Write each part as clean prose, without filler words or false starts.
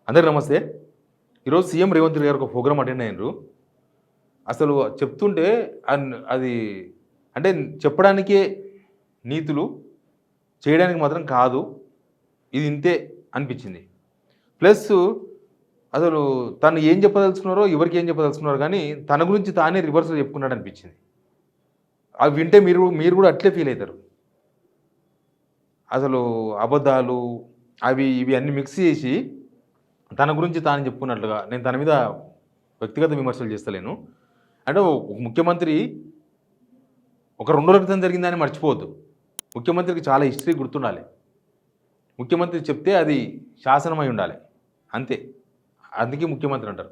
అందరికీ నమస్తే. ఈరోజు సీఎం రేవంత్ రెడ్డి గారు ఒక ప్రోగ్రామ్ అటెండ్ అయ్యిండ్రు. అసలు చెప్తుంటే అది అంటే చెప్పడానికే నీతులు, చేయడానికి మాత్రం కాదు. ఇది ఇంతే అనిపించింది. ప్లస్ అసలు తను ఏం చెప్పదలుచుకున్నారో, ఎవరికి ఏం చెప్పదలుచుకున్నారో గానీ, తన గురించి తానే రివర్స్‌లో చెప్పుకున్నాడు అనిపించింది. అవి వింటే మీరు మీరు కూడా అట్లే ఫీల్ అయితారు. అసలు అబద్ధాలు అవి ఇవి అన్నీ మిక్స్ చేసి తన గురించి తాను చెప్పుకున్నట్లుగా నేను తన మీద వ్యక్తిగత విమర్శలు చేస్తలేను. అంటే ఒక ముఖ్యమంత్రి ఒక 2 రోజుల క్రితం జరిగిందని మర్చిపోవద్దు. ముఖ్యమంత్రికి చాలా హిస్టరీ గుర్తుండాలి. ముఖ్యమంత్రి చెప్తే అది శాసనమై ఉండాలి. అంతే. అందుకే ముఖ్యమంత్రి అంటారు.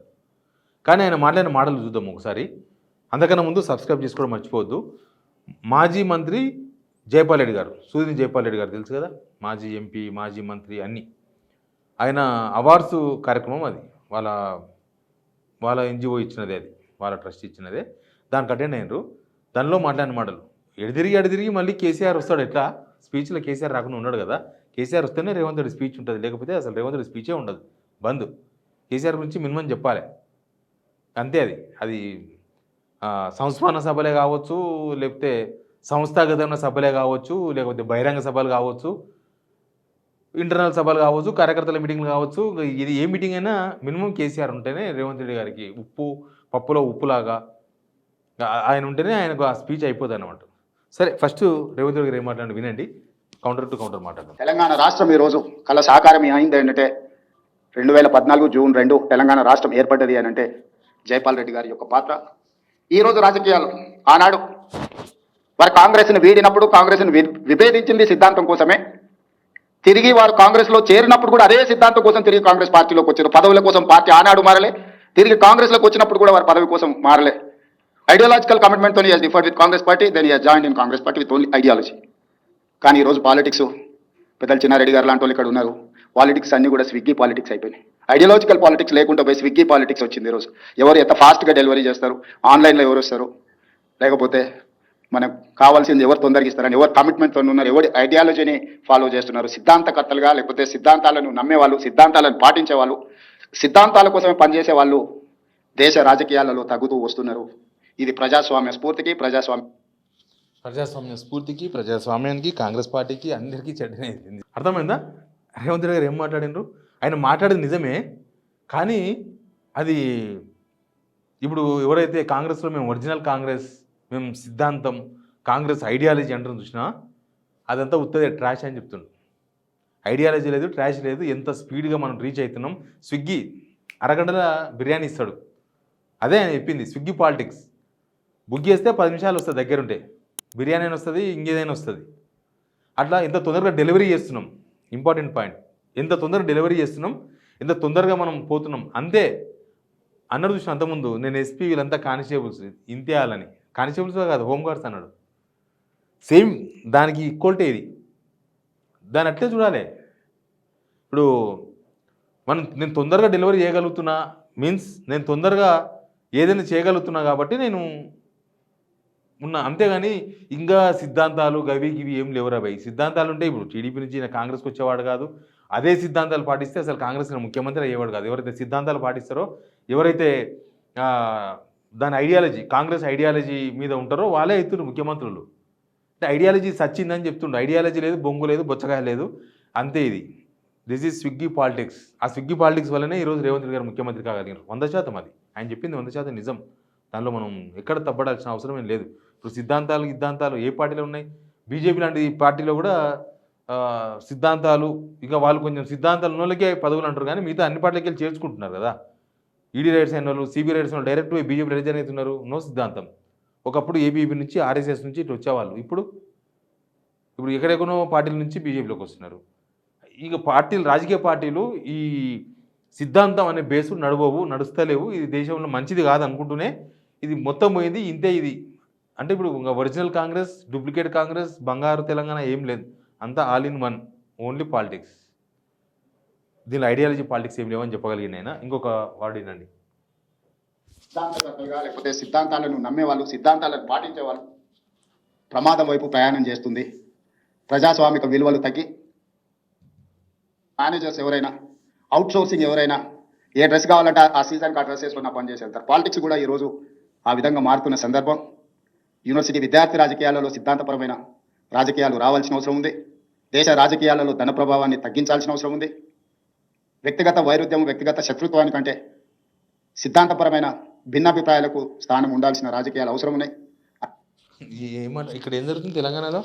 కానీ ఆయన మాట్లాడిన మాటలు చూద్దాం ఒకసారి. అంతకన్నా ముందు సబ్స్క్రైబ్ చేసుకోవడం మర్చిపోవద్దు. మాజీ మంత్రి జైపాల్ రెడ్డి గారు, సూదిని జైపాల్ రెడ్డి గారు తెలుసు కదా, మాజీ ఎంపీ, మాజీ మంత్రి అన్నీ. ఆయన అవార్డ్స్ కార్యక్రమం అది. వాళ్ళ వాళ్ళ ఎన్‌జీఓ ఇచ్చినదే అది. వాళ్ళ ట్రస్ట్ ఇచ్చినదే. దానికి అటెండ్ అయ్యిండ్రు. దానిలో మాట్లాడిన మాటలు ఎడదిరిగి మళ్ళీ కేసీఆర్ వస్తాడు ఎట్లా? స్పీచ్‌లో కేసీఆర్ రాకుండా ఉన్నాడు కదా! కేసీఆర్ వస్తేనే రేవంత్ రెడ్డి స్పీచ్ ఉంటుంది. లేకపోతే అసలు రేవంత్ రెడ్డి స్పీచే ఉండదు. బంద్. కేసీఆర్ గురించి మినిమమ్ చెప్పాలి. అంతే అది. అది సంస్మరణ సభలే కావచ్చు, లేకపోతే సంస్థాగతమైన సభలే కావచ్చు, లేకపోతే బహిరంగ సభలు కావచ్చు, ఇంటర్నల్ సభలు కావచ్చు, కార్యకర్తల మీటింగ్లు కావచ్చు. ఇది ఏ మీటింగ్ అయినా మినిమం కేసీఆర్ ఉంటేనే రేవంత్ రెడ్డి గారికి పప్పులో ఉప్పులాగా ఆయన ఉంటేనే ఆయనకు ఆ స్పీచ్ అయిపోదన్నమాట. సరే ఫస్ట్ రేవంత్ రెడ్డి గారు ఏం మాట్లాడి వినండి. కౌంటర్ టు కౌంటర్ మాట్లాడదాం. తెలంగాణ రాష్ట్రం ఈ రోజు కళ సాకారం అయింది ఏంటంటే 2014 జూన్ 2 తెలంగాణ రాష్ట్రం ఏర్పడ్డది అని అంటే జైపాల్ రెడ్డి గారి యొక్క పాత్ర. ఈ రోజు రాజకీయాలు ఆనాడు వారు కాంగ్రెస్ని వీడినప్పుడు కాంగ్రెస్ని విభేదించింది సిద్ధాంతం కోసమే. తిరిగి వారు కాంగ్రెస్లో చేరినప్పుడు కూడా అదే సిద్ధాంతం కోసం తిరిగి కాంగ్రెస్ పార్టీలోకి వచ్చారు. పదవుల కోసం పార్టీ ఆనాడు మారలే, తిరిగి కాంగ్రెస్లోకి వచ్చినప్పుడు కూడా వారు పదవి కోసం మారలే. ఐడియాలజికల్ కమిట్మెంట్తో has differed with Congress party, then has joined in Congress party with only ideology. కానీ ఈరోజు పాలిటిక్స్ పెద్దలు చిన్నారెడ్డి గారు లాంటి వాళ్ళు ఇక్కడ ఉన్నారు. పాలిటిక్స్ అన్నీ కూడా స్విగ్గీ పాలిటిక్స్ అయిపోయినాయి. ఐడియాలజికల్ పాలిటిక్స్ లేకుండా పోయి స్విగ్గీ పాలిటిక్స్ వచ్చింది. ఈరోజు ఎవరు ఎంత ఫాస్ట్గా డెలివరీ చేస్తారు, ఆన్లైన్లో ఎవరు వస్తారు, లేకపోతే మనకు కావాల్సింది ఎవరు తొందరగా ఇస్తారని, ఎవరు కమిట్మెంట్తో ఉన్నారు, ఎవరి ఐడియాలజీని ఫాలో చేస్తున్నారు, సిద్ధాంతకర్తలుగా లేకపోతే సిద్ధాంతాలను నమ్మేవాళ్ళు, సిద్ధాంతాలను పాటించే వాళ్ళు, సిద్ధాంతాల కోసమే పనిచేసే వాళ్ళు దేశ రాజకీయాలలో తగ్గుతూ వస్తున్నారు. ఇది ప్రజాస్వామ్య స్ఫూర్తికి ప్రజాస్వామ్యానికి కాంగ్రెస్ పార్టీకి అందరికీ చెడ్డనే అవుతుంది. అర్థమైందా? రేవంత్ రెడ్డి గారు ఏం మాట్లాడినారు? ఆయన మాట్లాడేది నిజమే, కానీ అది ఇప్పుడు ఎవరైతే కాంగ్రెస్లో మేము ఒరిజినల్ కాంగ్రెస్, మేము సిద్ధాంతం, కాంగ్రెస్ ఐడియాలజీ అంటారు చూసినా, అదంతా ఉత్తదే ట్రాష్ అని చెప్తుండు. ఐడియాలజీ లేదు, ట్రాష్ లేదు. ఎంత స్పీడ్గా మనం రీచ్ అవుతున్నాం. స్విగ్గీ అరగంటల బిర్యానీ ఇస్తాడు, అదే ఆయన చెప్పింది. Swiggy politics. బుక్ చేస్తే 10 నిమిషాలు వస్తుంది, దగ్గరుంటే బిర్యానీ అయినా వస్తుంది, ఇంకేదైనా వస్తుంది. అట్లా ఎంత తొందరగా డెలివరీ చేస్తున్నాం. Important point. ఎంత తొందరగా డెలివరీ చేస్తున్నాం, ఎంత తొందరగా మనం పోతున్నాం. అంతే అన్నాడు చూసిన అంతకుముందు. నేను ఎస్పీ, వీళ్ళంతా కానిస్టేబుల్స్, ఇంతేయాలని. కానిస్టేబుల్స్ కాదు, హోంగార్డ్స్ అన్నాడు. సేమ్ దానికి ఈక్వల్టీ ఇది. దాన్ని అట్లే చూడాలి. ఇప్పుడు నేను తొందరగా డెలివరీ చేయగలుగుతున్నా మీన్స్ నేను తొందరగా ఏదైనా చేయగలుగుతున్నా కాబట్టి నేను ఉన్నా. అంతేగాని ఇంకా సిద్ధాంతాలు గవి గివి ఏం లేవురా భయ్. సిద్ధాంతాలు ఉంటే ఇప్పుడు టీడీపీ నుంచి ఈయన కాంగ్రెస్కి వచ్చేవాడు కాదు. అదే సిద్ధాంతాలు పాటిస్తే అసలు కాంగ్రెస్ ముఖ్యమంత్రి అయ్యేవాడు కాదు. ఎవరైతే సిద్ధాంతాలు పాటిస్తారో, ఎవరైతే దాని ఐడియాలజీ, కాంగ్రెస్ ఐడియాలజీ మీద ఉంటారో వాళ్ళే అవుతున్నారు ముఖ్యమంత్రులు. అంటే ఐడియాలజీ సచ్చిందని చెప్తుండ్రు. ఐడియాలజీ లేదు, బొంగు లేదు, బొచ్చకాయ లేదు. అంతే ఇది. This is Swiggy politics. ఆ స్విగ్గీ పాలిటిక్స్ వల్లనే ఈరోజు రేవంత్ రెడ్డి గారు ముఖ్యమంత్రి కాగలిగారు. 100% అది. ఆయన చెప్పింది 100% నిజం. దానిలో మనం ఎక్కడ తప్పడాల్సిన అవసరం ఏం లేదు. ఇప్పుడు సిద్ధాంతాలు ఏ పార్టీలో ఉన్నాయి? బీజేపీ లాంటి పార్టీలో కూడా సిద్ధాంతాలు, ఇక వాళ్ళు కొంచెం సిద్ధాంతాలు ఉన్న వాళ్ళకే పదవులు అంటారు, కానీ మిగతా అన్ని పార్టీలకి వెళ్ళి చేర్చుకుంటున్నారు కదా. ఈడీ రైట్స్ అయిన వాళ్ళు, సిబి రైట్స్ అయిన వాళ్ళు డైరెక్ట్ పోయి బీజేపీ రిజైన్ అవుతున్నారు. నో సిద్ధాంతం. ఒకప్పుడు ఏబీపీ నుంచి, ఆర్ఎస్ఎస్ నుంచి ఇట్లా వచ్చేవాళ్ళు. ఇప్పుడు ఎక్కడెక్కడో పార్టీల నుంచి బీజేపీలోకి వస్తున్నారు. ఇక రాజకీయ పార్టీలు ఈ సిద్ధాంతం అనే బేసు నడుస్తలేవు. ఇది దేశంలో మంచిది కాదు అనుకుంటూనే ఇది మొత్తం పోయింది. ఇంతే ఇది. అంటే ఇప్పుడు ఒరిజినల్ కాంగ్రెస్, డూప్లికేట్ కాంగ్రెస్, బంగారు తెలంగాణ ఏం లేదు. అంతా all in one, only politics. దీనిలో ఐడియాలజీ పాలిటిక్స్ ఏం లేవని చెప్పగలిగిన ఆయన. ఇంకొక వర్డ్ వినండి. సిద్ధాంతకర్తలుగా లేకపోతే సిద్ధాంతాలను నమ్మేవాళ్ళు, సిద్ధాంతాలను పాటించే వాళ్ళు ప్రమాదం వైపు ప్రయాణం చేస్తుంది. ప్రజాస్వామిక విలువలు తగ్గి మేనేజర్స్ ఎవరైనా అవుట్ సోర్సింగ్ ఎవరైనా ఏ డ్రెస్ కావాలంటే ఆ సీజన్కి ఆ డ్రెస్ వేసుకున్న పని చేసి వెళ్తారు. పాలిటిక్స్ కూడా ఈరోజు ఆ విధంగా మారుతున్న సందర్భం. యూనివర్సిటీ విద్యార్థి రాజకీయాలలో సిద్ధాంతపరమైన రాజకీయాలు రావాల్సిన అవసరం ఉంది. దేశ రాజకీయాలలో ధన ప్రభావాన్ని తగ్గించాల్సిన అవసరం ఉంది. వ్యక్తిగత వైరుధ్యం, వ్యక్తిగత శత్రుత్వానికంటే సిద్ధాంతపరమైన భిన్నాభిప్రాయాలకు స్థానం ఉండాల్సిన రాజకీయాలు అవసరం ఉన్నాయి. ఏమంట ఇక్కడ ఏం జరుగుతుంది తెలంగాణలో?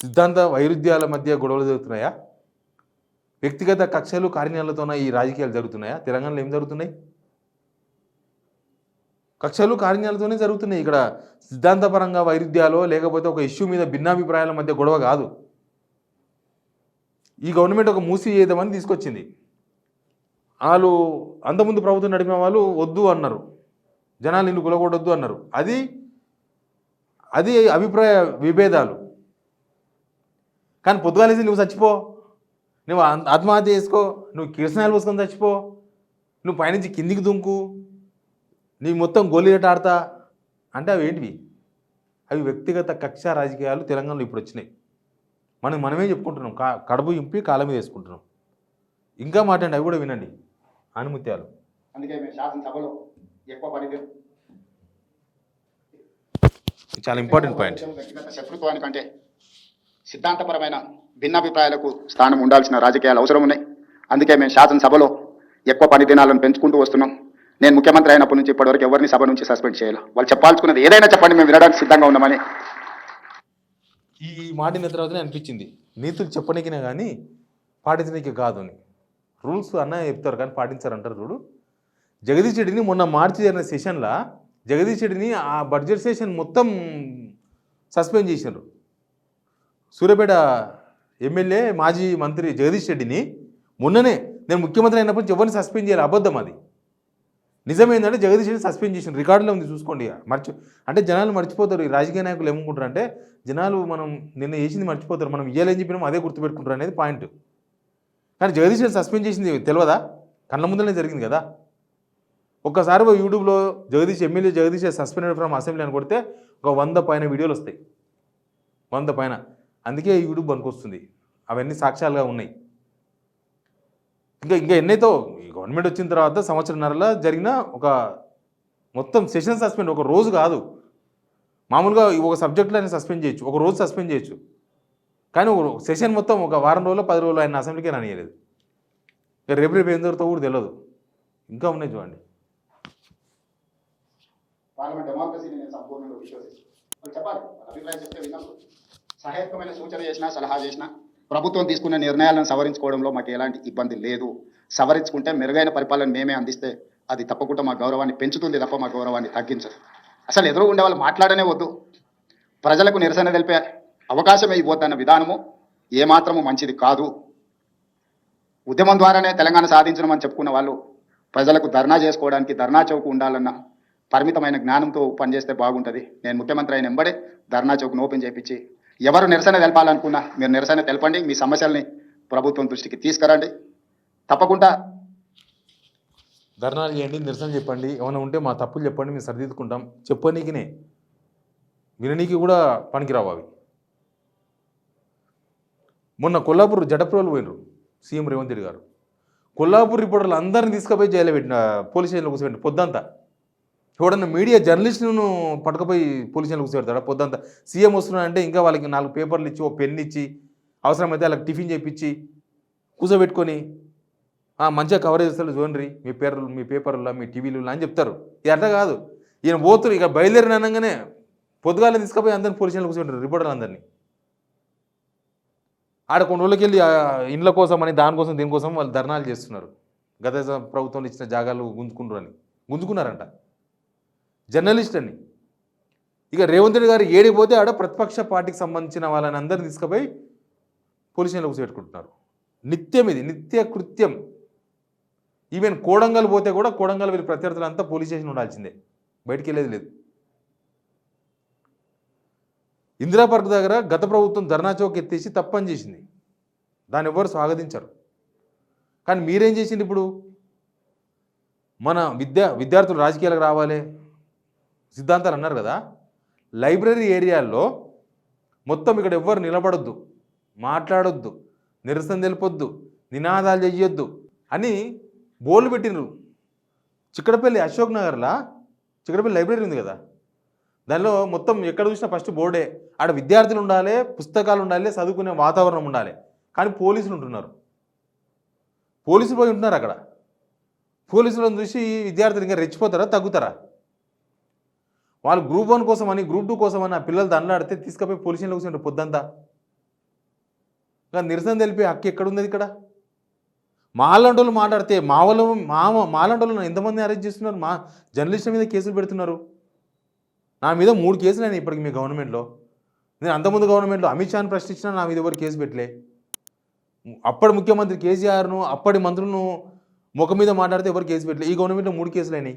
సిద్ధాంత వైరుధ్యాల మధ్య గొడవలు జరుగుతున్నాయా? వ్యక్తిగత కక్షలు కార్యాలతోన ఈ రాజకీయాలు జరుగుతున్నాయా? తెలంగాణలో ఏం జరుగుతున్నాయి? కక్షలు కార్యాలతోనే జరుగుతున్నాయి. ఇక్కడ సిద్ధాంతపరంగా వైరుధ్యాలు లేకపోతే ఒక ఇష్యూ మీద భిన్నాభిప్రాయాల మధ్య గొడవ కాదు. ఈ గవర్నమెంట్ ఒక మూసి చేద్దామని తీసుకొచ్చింది. వాళ్ళు అంతకుముందు ప్రభుత్వం నడిపిన వాళ్ళు వద్దు అన్నారు, జనాలు ఇల్లు కులగొడొద్దు అన్నారు. అది అభిప్రాయ విభేదాలు. కానీ పొద్దుగాలేసి నువ్వు చచ్చిపో, నువ్వు ఆత్మహత్య చేసుకో, నువ్వు కిరసనాయలు పోసుకొని చచ్చిపో, నువ్వు పైనుంచి కిందికి దుంకు, నీ మొత్తం గోలీలట ఆడతా అంటే అవి ఏంటివి? అవి వ్యక్తిగత కక్ష రాజకీయాలు తెలంగాణలో ఇప్పుడు వచ్చినాయి. మనమే చెప్పుకుంటున్నాం, కడుపు ఇంపి కాళ్ళ మీద వేసుకుంటున్నాం. ఇంకా మాట్లాడండి, అవి కూడా వినండి. ఆనుముత్యాలు. అందుకే మేము శాసనసభలో ఎక్కువ పనితీరు చాలా ఇంపార్టెంట్ పాయింట్. వ్యక్తిగత శత్రుత్వానికంటే సిద్ధాంతపరమైన భిన్నాభిప్రాయాలకు స్థానం ఉండాల్సిన రాజకీయాలు అవసరం ఉన్నాయి. అందుకే మేము శాసనసభలో ఎక్కువ పని దినాలను పెంచుకుంటూ వస్తున్నాం. నేను ముఖ్యమంత్రి అయినప్పటి నుంచి ఇప్పటివరకు ఎవరిని సభ నుంచి సస్పెండ్ చేయాలి. వాళ్ళు చెప్పాల్సుకున్నది ఏదైనా చెప్పండి, మేము వినడానికి సిద్ధంగా ఉన్నామని. ఈ మాటిన తర్వాతనే అనిపించింది, నీతులు చెప్పనీకినా కానీ పాటించనీకి కాదు అని. రూల్స్ అన్న చెప్తారు కానీ పాటించారంటారు చూడు. జగదీష్ రెడ్డిని మొన్న మార్చి జరిగిన సెషన్లో జగదీష్ రెడ్డిని ఆ బడ్జెట్ సెషన్ మొత్తం సస్పెండ్ చేశారు. సూర్యాపేట ఎమ్మెల్యే మాజీ మంత్రి జగదీష్ రెడ్డిని మొన్ననే నేను ముఖ్యమంత్రి అయినప్పుడు ఎవరిని సస్పెండ్ చేయాలి, అబద్ధం అది. నిజమేందంటే జగదీష్ రెడ్డి సస్పెండ్ చేసిన రికార్డులో ఉంది, చూసుకోండి. అంటే జనాలు మర్చిపోతారు. ఈ రాజకీయ నాయకులు ఏమనుకుంటారు అంటే జనాలు మనం నిన్న చేసింది మర్చిపోతారు, మనం ఇయ్యాలని చెప్పినాం అదే గుర్తుపెట్టుకుంటారు అనేది పాయింట్. కానీ జగదీష్ రెడ్డి సస్పెండ్ చేసింది తెలియదా? కళ్ళ ముందరనే జరిగింది కదా. ఒక్కసారి యూట్యూబ్లో MLA Jagadish suspended from assembly అని కొడితే ఒక 100 పైన వీడియోలు వస్తాయి, 100 పైన. అందుకే యూట్యూబ్ పనికొస్తుంది, అవన్నీ సాక్ష్యాలుగా ఉన్నాయి. ఇంకా ఎన్నైతో ఈ గవర్నమెంట్ వచ్చిన తర్వాత సంవత్సరంన్నరలో జరిగిన ఒక మొత్తం సెషన్ సస్పెండ్, ఒక రోజు కాదు. మామూలుగా ఒక సబ్జెక్టులో ఆయన సస్పెండ్ చేయొచ్చు, ఒక రోజు సస్పెండ్ చేయొచ్చు. కానీ ఒక సెషన్ మొత్తం ఒక వారం రోజులు 10 రోజులు ఆయన అసెంబ్లీకే రానియలేదు. ఇక రేపు ఏం జరుగుతుందో కూడా తెలియదు. ఇంకా ఉన్నాయి చూడండి. పార్లమెంట్ డెమోక్రసీని నేను సంపూర్ణంగా విశ్వసిస్తాను. వాళ్ళు చెప్పాలి, వాళ్ళ అభిప్రాయం చెప్తే విన్నప్పుడు సహాయకమైన సూచన చేసినా సలహా చేసినా ప్రభుత్వం తీసుకున్న నిర్ణయాలను సవరించుకోవడంలో మాకు ఎలాంటి ఇబ్బంది లేదు. సవరించుకుంటే మెరుగైన పరిపాలన మేమే అందిస్తే అది తప్పకుండా మా గౌరవాన్ని పెంచుతుంది తప్ప మా గౌరవాన్ని తగ్గించదు. అసలు ఎదురు ఉండే వాళ్ళు మాట్లాడనే వద్దు. ప్రజలకు నిరసన తెలిపే అవకాశమే ఇవ్వద్దన్న విధానము ఏమాత్రము మంచిది కాదు. ఉద్యమం ద్వారానే తెలంగాణ సాధించడం చెప్పుకున్న వాళ్ళు ప్రజలకు ధర్నా చేసుకోవడానికి ధర్నా చౌక్ ఉండాలన్న పరిమితమైన జ్ఞానంతో పనిచేస్తే బాగుంటుంది. నేను ముఖ్యమంత్రి అయిన వెంబడే ధర్నా చౌక్ను ఓపెన్ చేయించి ఎవరు నిరసన తెలపాలనుకున్నా మీరు నిరసన తెలపండి, మీ సమస్యల్ని ప్రభుత్వం దృష్టికి తీసుకురండి. తప్పకుండా ధర్నాలు చేయండి, నిరసన చెప్పండి, ఏమైనా ఉంటే మా తప్పులు చెప్పండి, మేము సరిదిద్దుకుంటాం. చెప్పనీకినే, విననీకి కూడా పనికిరావు అవి. మొన్న కొల్లాపూర్ జడప్రోలు పోయినరు సీఎం రేవంత్ రెడ్డి గారు. కొల్లాపూర్ రిపోర్టర్లు అందరినీ తీసుకుపోయి జైలు పెట్టిన, పోలీస్ స్టేషన్లో కూర్చోబెట్టిన పొద్దంతా. ఎవడన్నా మీడియా జర్నలిస్టులను పట్టుకుపోయి పోలీస్ స్టేషన్లో కూర్చోబెడతాడా పొద్దంతా? సీఎం వస్తున్నాడంటే ఇంకా వాళ్ళకి 4 పేపర్లు ఇచ్చి, ఓ పెన్ను ఇచ్చి, అవసరమైతే వాళ్ళకి టిఫిన్ చేయించి కూర్చోబెట్టుకొని మంచిగా కవరేజ్ చేస్తారు, చూడండి మీ పేపర్లో మీ టీవీలు అని చెప్తారు. ఇది అట్లా కాదు. ఈయన పోతురు ఇక బయలుదేరిన అనగానే పొద్దుగాలని తీసుకుపోయి అందరిని పోలీస్ స్టేషన్లో కూర్చోబెట్టారు రిపోర్టర్లు అందరినీ. ఆడ కొన్ని రోజులకి వెళ్ళి ఇండ్ల కోసం అని దానికోసం దీనికోసం వాళ్ళు ధర్నాలు చేస్తున్నారు. గత ప్రభుత్వం ఇచ్చిన జాగాలు గుంజుకున్నారంట జర్నలిస్ట్ అని. ఇక రేవంత్ రెడ్డి గారు ఏడిపోతే ఆడ ప్రతిపక్ష పార్టీకి సంబంధించిన వాళ్ళని అందరినీ తీసుకుపోయి పోలీస్ స్టేషన్లో కూర్చోబెట్టుకుంటున్నారు. నిత్యం ఇది నిత్య కృత్యం. ఈవెన్ కోడంగల్ పోతే కూడా కోడంగల్ వీళ్ళ ప్రత్యర్థులంతా పోలీస్ స్టేషన్ ఉండాల్సిందే, బయటికి వెళ్ళేది లేదు. ఇందిరా పార్క్ దగ్గర గత ప్రభుత్వం ధర్నా చౌక్ ఎత్తేసి తప్పని చేసింది, దాన్ని ఎవరు స్వాగతించారు. కానీ మీరేం చేసింది? ఇప్పుడు మన విద్యార్థులు రాజకీయాలకు రావాలి సిద్ధాంతాలు అన్నారు కదా, లైబ్రరీ ఏరియాల్లో మొత్తం ఇక్కడ ఎవ్వరు నిలబడొద్దు, మాట్లాడొద్దు, నిరసన తెలిపొద్దు, నినాదాలు చెయ్యొద్దు, అని బోర్డు పెట్టినరు. చిక్కడపల్లి అశోక్ నగర్లా చిక్కడపల్లి లైబ్రరీ ఉంది కదా, దానిలో మొత్తం ఎక్కడ చూసినా ఫస్ట్ బోర్డే. ఆడ విద్యార్థులు ఉండాలి, పుస్తకాలు ఉండాలి, చదువుకునే వాతావరణం ఉండాలి. కానీ పోలీసులు ఉంటున్నారు, పోలీసులు పోయి ఉంటున్నారు అక్కడ. పోలీసులను చూసి విద్యార్థులు ఇంకా రెచ్చిపోతారా, తగ్గుతారా? వాళ్ళు గ్రూప్ 1 కోసం అని, గ్రూప్ 2 కోసం అని ఆ పిల్లలు దండలాడితే తీసుకుపోయి పోలీసులు కూర్చుంటారు పొద్దంతా. ఇంకా నిరసన తెలిపే హక్కు ఎక్కడుంది ఇక్కడ? మాలాంటోళ్ళు మాట్లాడితే మాలాంటోళ్ళు ఎంతమంది అరెస్ట్ చేస్తున్నారు? మా జర్నలిస్టుల మీద కేసులు పెడుతున్నారు. నా మీద 3 కేసులు అయినాయి ఇప్పటికి మీ గవర్నమెంట్లో. నేను అంతకుముందు గవర్నమెంట్లో అమిత్ షాని ప్రశ్నించినా నా మీద ఎవరు కేసు పెట్టలే. అప్పటి ముఖ్యమంత్రి కేసీఆర్ను, అప్పటి మంత్రులను ముఖం మీద మాట్లాడితే ఎవరు కేసు పెట్టలే. ఈ గవర్నమెంట్లో 3 కేసులు అయినాయి.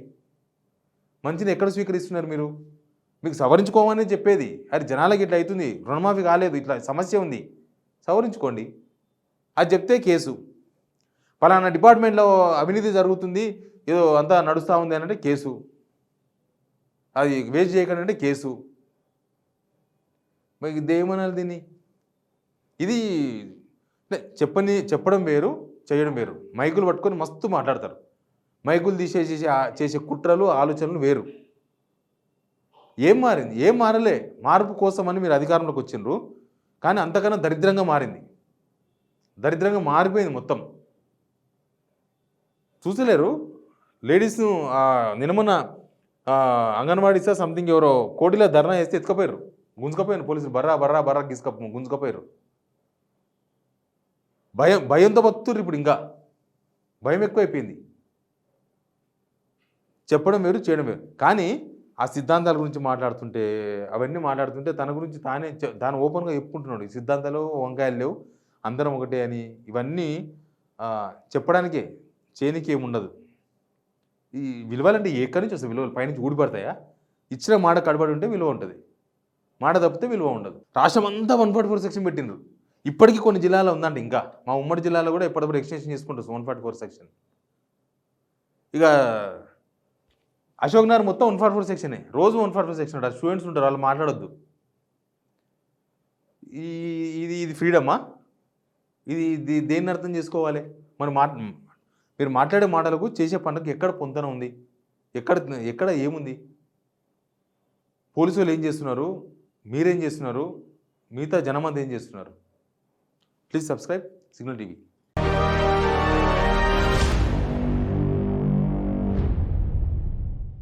మంచిని ఎక్కడ స్వీకరిస్తున్నారు మీరు? మీకు సవరించుకోమని చెప్పేది. అది జనాలకి ఇట్లా అవుతుంది, రుణమాఫీ కాలేదు, ఇట్లా సమస్య ఉంది, సవరించుకోండి అది చెప్తే కేసు. పలానా డిపార్ట్మెంట్లో అవినీతి జరుగుతుంది, ఏదో అంతా నడుస్తూ ఉంది అని అంటే కేసు. అది వేస్ట్ చేయకండి అంటే కేసు. మరి ఇదేమనాలి దీన్ని? ఇది చెప్పడం వేరు, చేయడం వేరు. మైకులు పట్టుకొని మస్తు మాట్లాడతారు. మైకులు చేసే కుట్రలు, ఆలోచనలు వేరు. ఏం మారింది? ఏం మారలే. మార్పు కోసమని మీరు అధికారంలోకి వచ్చిండ్రు, కానీ అంతకన్నా దరిద్రంగా మారింది. దరిద్రంగా మారిపోయింది మొత్తం. చూసలేరు లేడీస్ను. నిన్నమొన్న అంగన్వాడీ సార్ సంథింగ్ ఎవరో కోటిలో ధర్నా చేస్తే ఎత్తుకపోయారు, గుంజుకపోయారు పోలీసులు. బర్రా గుంజుకపోయారు. భయంతో బతుకుతుర్రు ఇప్పుడు. ఇంకా భయం ఎక్కువైపోయింది. చెప్పడం వేరు, చేయడం వేరు. కానీ ఆ సిద్ధాంతాల గురించి మాట్లాడుతుంటే, అవన్నీ మాట్లాడుతుంటే తన గురించి తాను ఓపెన్గా చెప్పుకుంటున్నాడు. ఈ సిద్ధాంతాలు వంకాయలు లేవు, అందరం ఒకటే అని. ఇవన్నీ చెప్పడానికే, చేయనికి ఏముండదు. ఈ విలువలంటే ఎక్కడి నుంచి వస్తాయి? విలువలు పైనుంచి ఊడిపడతాయా? ఇచ్చిన మాట కడబడి ఉంటే విలువ ఉంటుంది, మాట తప్పితే విలువ ఉండదు. రాష్ట్రం అంతా 144 సెక్షన్ పెట్టిండ్రు. ఇప్పటికీ కొన్ని జిల్లాలో ఉందంట. ఇంకా మా ఉమ్మడి జిల్లాలో కూడా ఎప్పటికప్పుడు ఎక్స్టెన్షన్ చేసుకుంటారు 144 సెక్షన్. ఇక అశోక్ నగర్ మొత్తం 144 సెక్షనే. రోజు 144 సెక్షన్ ఉంటారు. స్టూడెంట్స్ ఉంటారు, వాళ్ళు మాట్లాడొద్దు. ఇది ఫ్రీడమా? ఇది దేన్ని అర్థం చేసుకోవాలి? మరి మీరు మాట్లాడే మాటలకు చేసే పనులకు ఎక్కడ పొంతన ఉంది? ఎక్కడ ఏముంది? పోలీసు వాళ్ళు ఏం చేస్తున్నారు, మీరేం చేస్తున్నారు, మిగతా జనమంతా ఏం చేస్తున్నారు? Please subscribe signal TV.